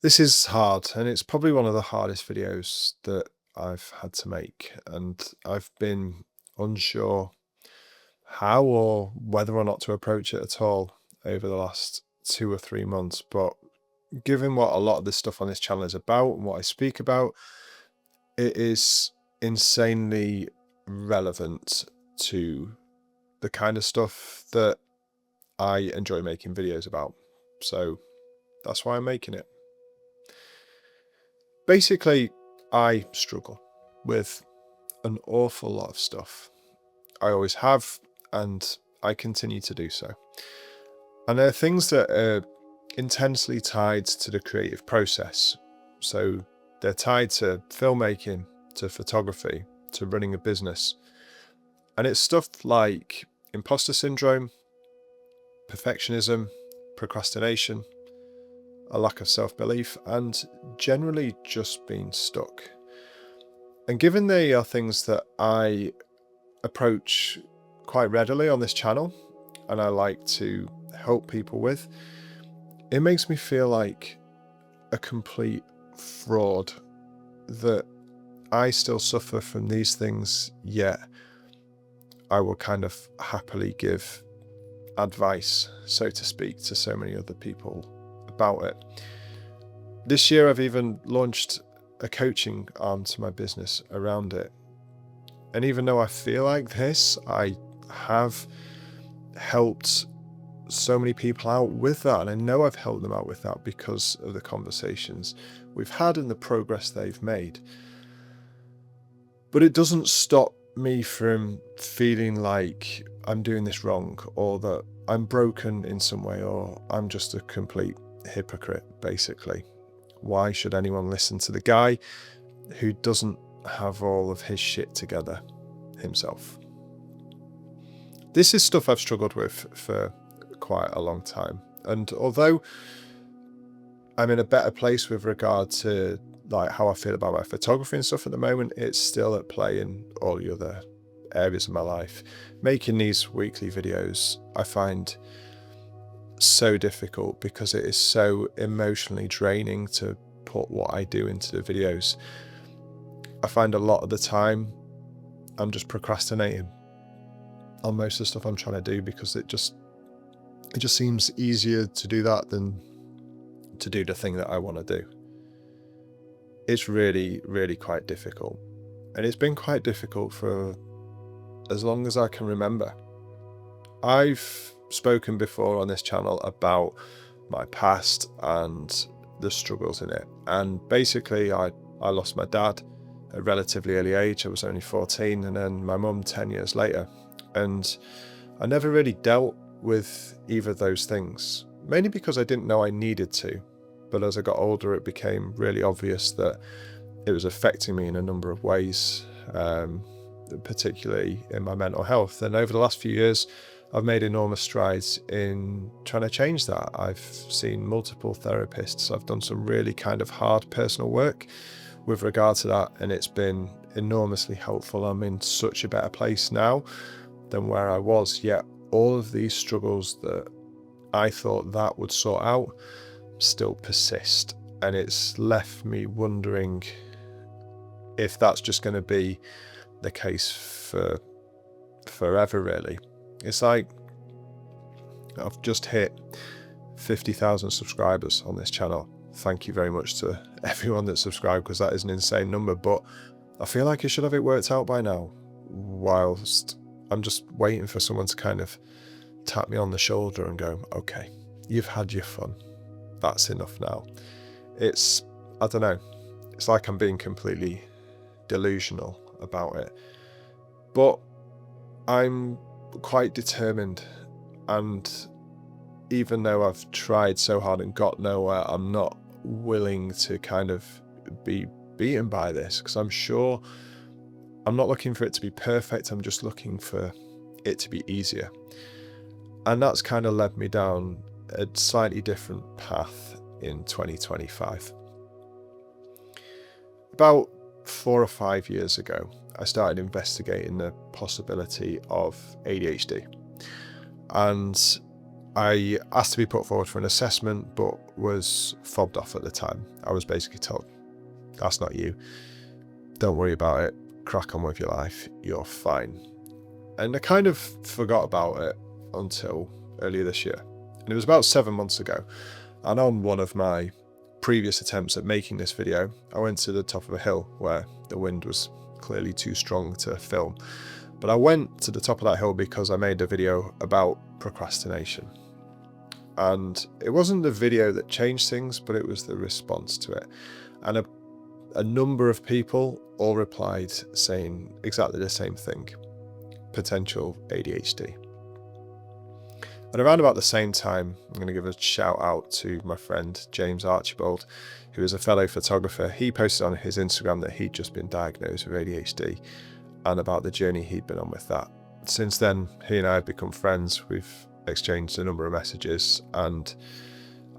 This is hard, and it's probably one of the hardest videos that I've had to make, and I've been unsure how or whether or not to approach it at all over the last 2 or 3 months. But given what a lot of this stuff on this channel is about and what I speak about, it is insanely relevant to the kind of stuff that I enjoy making videos about. So that's why I'm making it. Basically, I struggle with an awful lot of stuff. I always have, and I continue to do so. And there are things that are intensely tied to the creative process. So they're tied to filmmaking, to photography, to running a business. And it's stuff like imposter syndrome, perfectionism, procrastination, a lack of self-belief, and generally just being stuck. And given they are things that I approach quite readily on this channel, and I like to help people with, it makes me feel like a complete fraud that I still suffer from these things, yet I will kind of happily give advice, so to speak, to so many other people about it. This year I've even launched a coaching arm to my business around it. And even though I feel like this, I have helped so many people out with that. And I know I've helped them out with that because of the conversations we've had and the progress they've made. But it doesn't stop me from feeling like I'm doing this wrong, or that I'm broken in some way, or I'm just a complete hypocrite, basically. Why should anyone listen to the guy who doesn't have all of his shit together himself? This is stuff I've struggled with for quite a long time. And although I'm in a better place with regard to like how I feel about my photography and stuff at the moment, it's still at play in all the other areas of my life. Making these weekly videos I find so difficult because it is so emotionally draining to put what I do into the videos. I find a lot of the time I'm just procrastinating on most of the stuff I'm trying to do because it just seems easier to do that than to do the thing that I want to do. It's really, really quite difficult. And it's been quite difficult for as long as I can remember. I've spoken before on this channel about my past and the struggles in it. And basically I lost my dad at a relatively early age. I was only 14, and then my mum 10 years later. And I never really dealt with either of those things, mainly because I didn't know I needed to. But as I got older, it became really obvious that it was affecting me in a number of ways, particularly in my mental health. And over the last few years, I've made enormous strides in trying to change that. I've seen multiple therapists. I've done some really kind of hard personal work with regard to that, and it's been enormously helpful. I'm in such a better place now than where I was, yet all of these struggles that I thought that would sort out still persist, and it's left me wondering if that's just going to be the case for forever, really. It's like I've just hit 50,000 subscribers on this channel. Thank you very much to everyone that subscribed, because that is an insane number, but I feel like I should have it worked out by now, whilst I'm just waiting for someone to kind of tap me on the shoulder and go, okay, you've had your fun. That's enough now. I don't know, it's like I'm being completely delusional about it. But I'm quite determined, and even though I've tried so hard and got nowhere, I'm not willing to kind of be beaten by this, because I'm sure I'm not looking for it to be perfect. I'm just looking for it to be easier. And that's kind of led me down a slightly different path in 2025. About 4 or 5 years ago, I started investigating the possibility of ADHD. And I asked to be put forward for an assessment, but was fobbed off at the time. I was basically told, that's not you. Don't worry about it. Crack on with your life. You're fine. And I kind of forgot about it until earlier this year. And it was about 7 months ago. And on one of my previous attempts at making this video, I went to the top of a hill where the wind was clearly too strong to film. But I went to the top of that hill because I made a video about procrastination. And it wasn't the video that changed things, but it was the response to it. And a number of people all replied saying exactly the same thing: potential ADHD. And around about the same time, I'm going to give a shout out to my friend James Archibald, who is a fellow photographer. He posted on his Instagram that he'd just been diagnosed with ADHD and about the journey he'd been on with that. Since then, he and I have become friends. We've exchanged a number of messages, and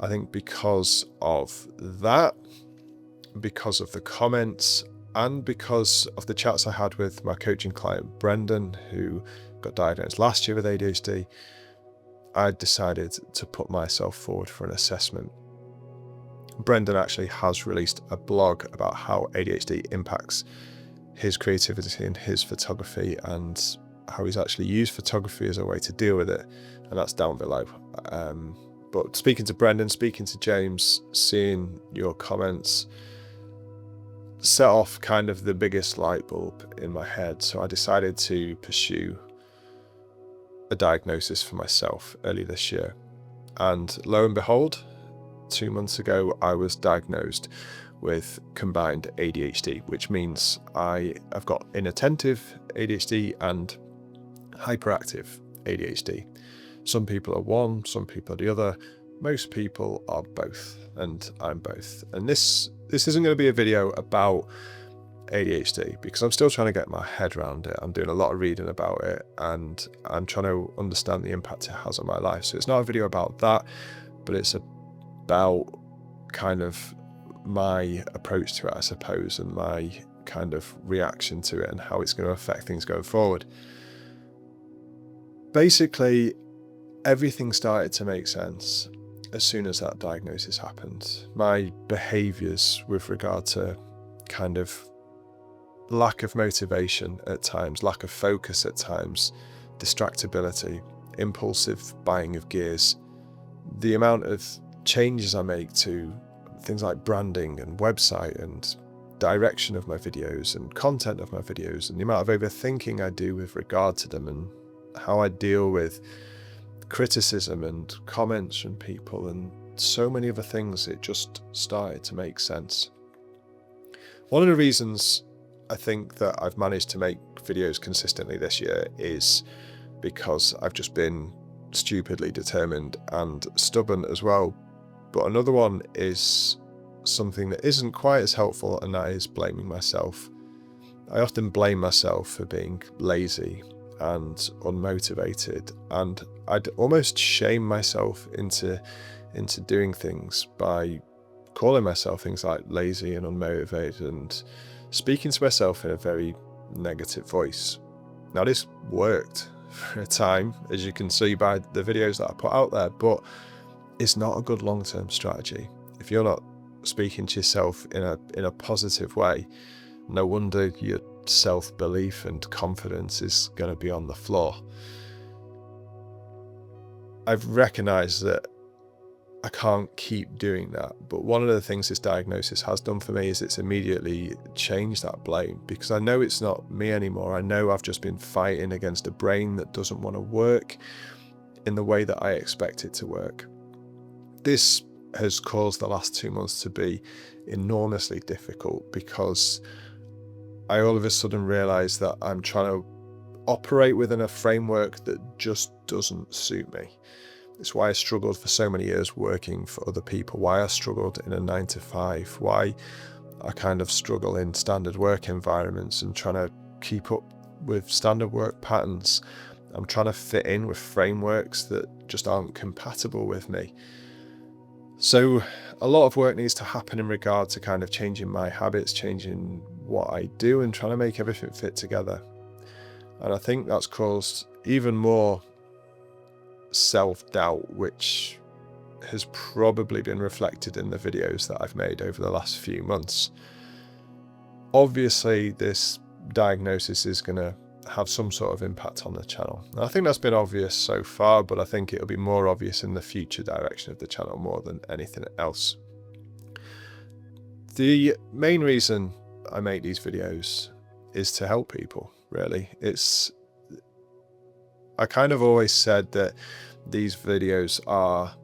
I think because of that, because of the comments, and because of the chats I had with my coaching client Brendan, who got diagnosed last year with ADHD, I decided to put myself forward for an assessment. Brendan actually has released a blog about how ADHD impacts his creativity and his photography, and how he's actually used photography as a way to deal with it, and that's down below. But speaking to Brendan, speaking to James, seeing your comments set off kind of the biggest light bulb in my head. So I decided to pursue a diagnosis for myself early this year. And lo and behold, 2 months ago, I was diagnosed with combined ADHD, which means I've got inattentive ADHD and hyperactive ADHD. Some people are one, some people are the other. Most people are both, and I'm both. And this isn't going to be a video about ADHD because I'm still trying to get my head around it. I'm doing a lot of reading about it, and I'm trying to understand the impact it has on my life. So it's not a video about that, but it's about kind of my approach to it, I suppose, and my kind of reaction to it and how it's going to affect things going forward. Basically, everything started to make sense as soon as that diagnosis happened. My behaviours with regard to kind of lack of motivation at times, lack of focus at times, distractibility, impulsive buying of gears, the amount of changes I make to things like branding and website and direction of my videos and content of my videos, and the amount of overthinking I do with regard to them, and how I deal with criticism and comments from people, and so many other things, it just started to make sense. One of the reasons I think that I've managed to make videos consistently this year is because I've just been stupidly determined and stubborn as well. But another one is something that isn't quite as helpful, and that is blaming myself. I often blame myself for being lazy and unmotivated, and I'd almost shame myself into doing things by calling myself things like lazy and unmotivated and speaking to myself in a very negative voice. Now, this worked for a time, as you can see by the videos that I put out there, but it's not a good long-term strategy. If you're not speaking to yourself in a positive way, no wonder your self-belief and confidence is going to be on the floor. I've recognized that I can't keep doing that, but one of the things this diagnosis has done for me is it's immediately changed that blame, because I know it's not me anymore. I know I've just been fighting against a brain that doesn't want to work in the way that I expect it to work. This has caused the last 2 months to be enormously difficult, because I all of a sudden realised that I'm trying to operate within a framework that just doesn't suit me. It's why I struggled for so many years working for other people, why I struggled in a 9-to-5, why I kind of struggle in standard work environments and trying to keep up with standard work patterns. I'm trying to fit in with frameworks that just aren't compatible with me. So a lot of work needs to happen in regard to kind of changing my habits, changing what I do, and trying to make everything fit together. And I think that's caused even more self-doubt, which has probably been reflected in the videos that I've made over the last few months. Obviously, this diagnosis is going to have some sort of impact on the channel. And I think that's been obvious so far, but I think it'll be more obvious in the future direction of the channel more than anything else. The main reason I make these videos is to help people, really. I kind of always said that these videos are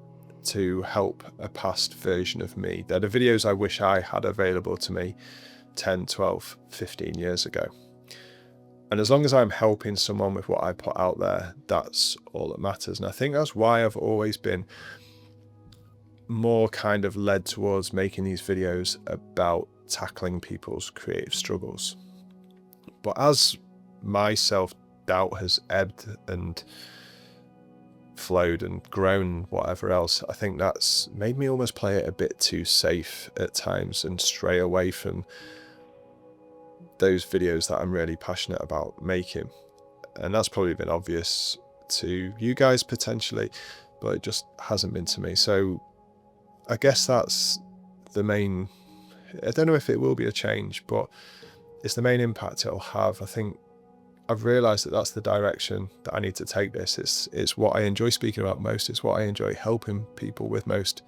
to help a past version of me. They're the videos I wish I had available to me 10, 12, 15 years ago. And as long as I'm helping someone with what I put out there, that's all that matters. And I think that's why I've always been more kind of led towards making these videos about tackling people's creative struggles. But as my self-doubt has ebbed and flowed and grown, whatever else, I think that's made me almost play it a bit too safe at times and stray away from those videos that I'm really passionate about making. And that's probably been obvious to you guys potentially, but it just hasn't been to me. So I guess that's the main, I don't know if it will be a change, but it's the main impact it'll have. I think I've realized that that's the direction that I need to take this. It's what I enjoy speaking about most. It's what I enjoy helping people with most,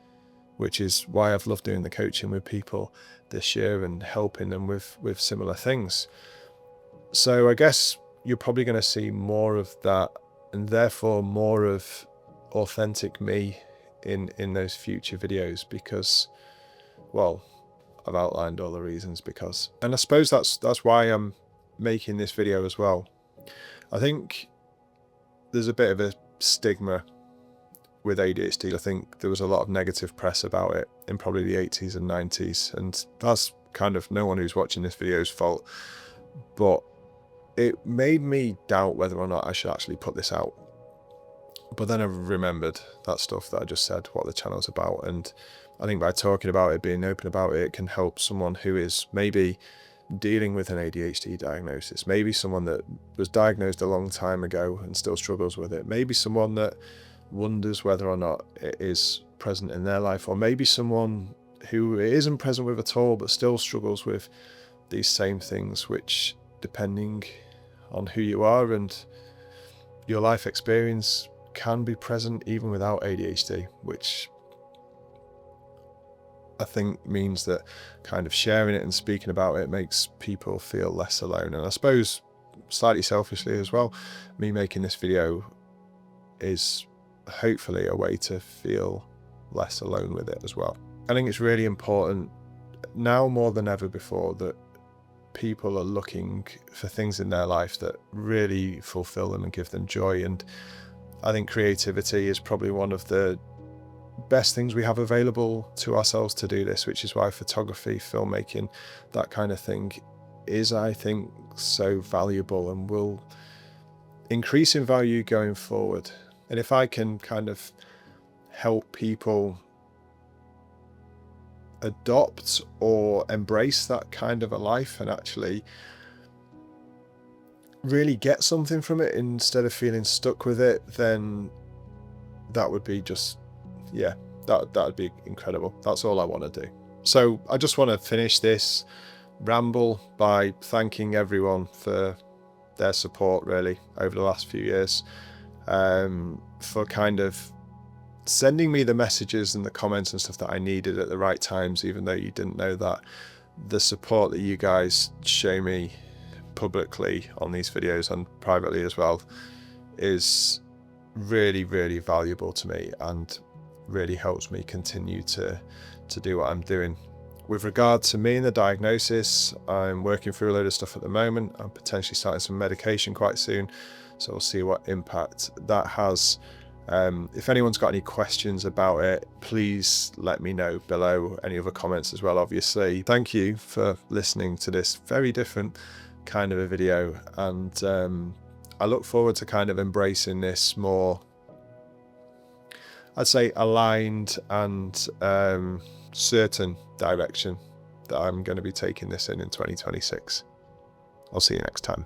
which is why I've loved doing the coaching with people this year and helping them with similar things. So I guess you're probably going to see more of that, and therefore more of authentic me in those future videos, because, well, I've outlined all the reasons because. And I suppose that's why I'm making this video as well. I think there's a bit of a stigma with ADHD. I think there was a lot of negative press about it in probably the 80s and 90s, and that's kind of no one who's watching this video's fault, but it made me doubt whether or not I should actually put this out. But then I remembered that stuff that I just said, what the channel's about, and I think by talking about it, being open about it, it can help someone who is maybe dealing with an ADHD diagnosis, maybe someone that was diagnosed a long time ago and still struggles with it, maybe someone that wonders whether or not it is present in their life, or maybe someone who it isn't present with at all but still struggles with these same things, which, depending on who you are and your life experience, can be present even without ADHD, which I think means that kind of sharing it and speaking about it makes people feel less alone. And I suppose slightly selfishly as well, me making this video is hopefully a way to feel less alone with it as well. I think it's really important now more than ever before that people are looking for things in their life that really fulfill them and give them joy. And I think creativity is probably one of the best things we have available to ourselves to do this, which is why photography, filmmaking, that kind of thing is, I think, so valuable and will increase in value going forward. And if I can kind of help people adopt or embrace that kind of a life and actually really get something from it instead of feeling stuck with it, then that would be just, yeah, that would be incredible. That's all I want to do. So I just want to finish this ramble by thanking everyone for their support really over the last few years, for kind of sending me the messages and the comments and stuff that I needed at the right times, even though you didn't know that. The support that you guys show me publicly on these videos and privately as well is really, really valuable to me and really helps me continue to do what I'm doing. With regard to me and the diagnosis, I'm working through a load of stuff at the moment. I'm potentially starting some medication quite soon, so we'll see what impact that has. If anyone's got any questions about it, please let me know below. Any other comments as well, obviously. Thank you for listening to this very different kind of a video, and I look forward to kind of embracing this more, I'd say, aligned and certain direction that I'm going to be taking this in 2026. I'll see you next time.